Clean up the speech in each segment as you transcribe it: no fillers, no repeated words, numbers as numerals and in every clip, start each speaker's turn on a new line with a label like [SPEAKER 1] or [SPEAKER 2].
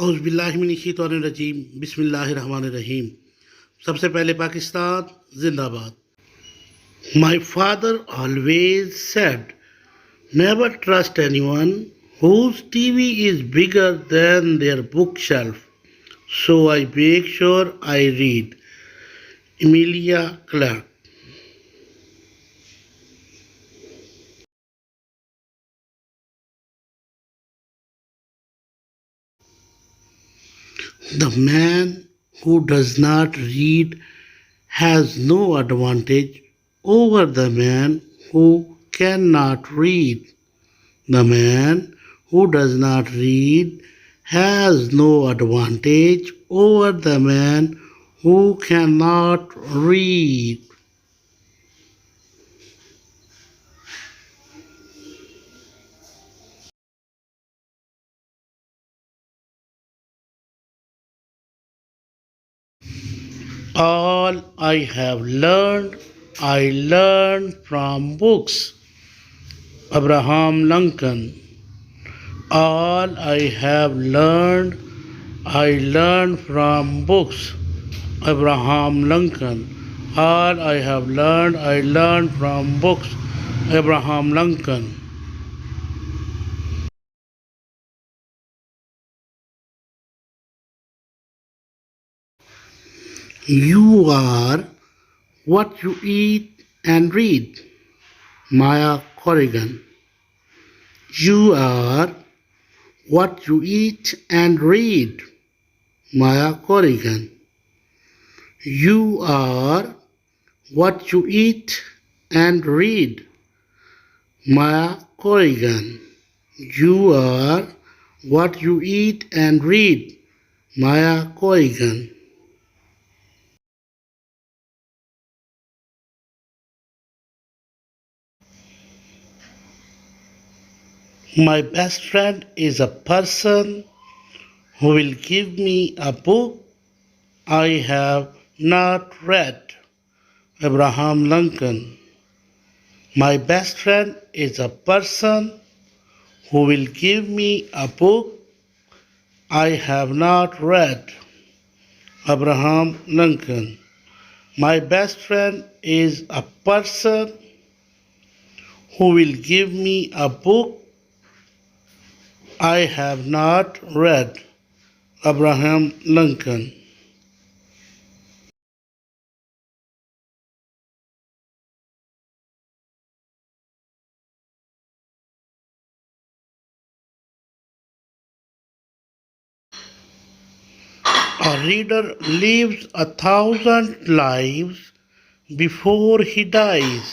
[SPEAKER 1] औज़ बिल्लाहि मिनश शैतानिर रजीम बिस्मिल्लाहिर रहमानिर रहीम। सबसे पहले पाकिस्तान जिंदाबाद। My father always said, never trust anyone whose TV is bigger than their bookshelf. So I make sure I read. Emilia Clarke. The man who does not read has no advantage over the man who cannot read. The man who does not read has no advantage over the man who cannot read. All I have learned, I learned from books. Abraham Lincoln. All I have learned, I learned from books. Abraham Lincoln. All I have learned, I learned from books. Abraham Lincoln. You are what you eat and read. Maya Corrigan. You are what you eat and read. Maya Corrigan. You are what you eat and read. Maya Corrigan. You are what you eat and read. Maya Corrigan. My best friend is a person who will give me a book I have not read. Abraham Lincoln. My best friend is a person who will give me a book I have not read. Abraham Lincoln. My best friend is a person who will give me a book I have not read. Abraham Lincoln. A reader lives 1,000 lives before he dies.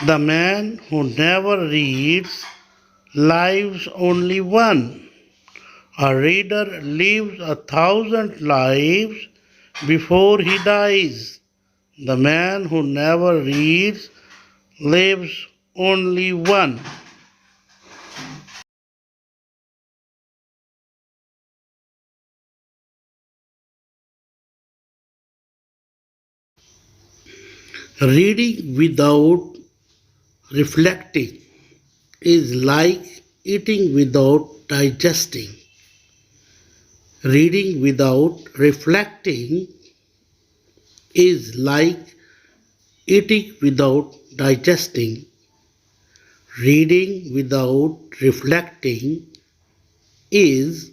[SPEAKER 1] The man who never reads lives only one. A reader lives 1,000 lives before he dies. The man who never reads lives only one. Reading without reflecting is like eating without digesting. Reading without reflecting is like eating without digesting. Reading without reflecting is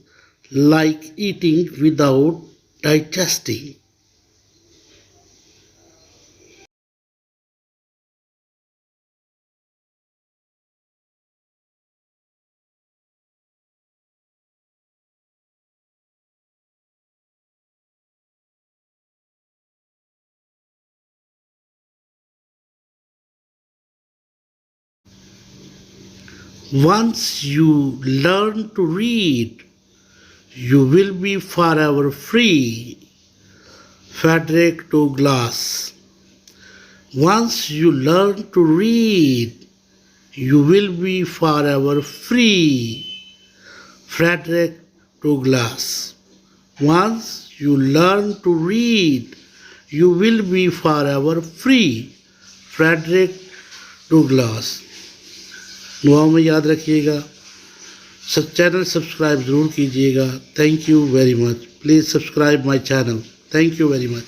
[SPEAKER 1] like eating without digesting. Once you learn to read, you will be forever free. Frederick Douglass. Once you learn to read, you will be forever free. Frederick Douglass. Once you learn to read, you will be forever free. Frederick Douglass. दुआओं में याद रखिएगा। Channel subscribe ज़रूर कीजिएगा। Thank you very much. Please subscribe my channel. Thank you very much.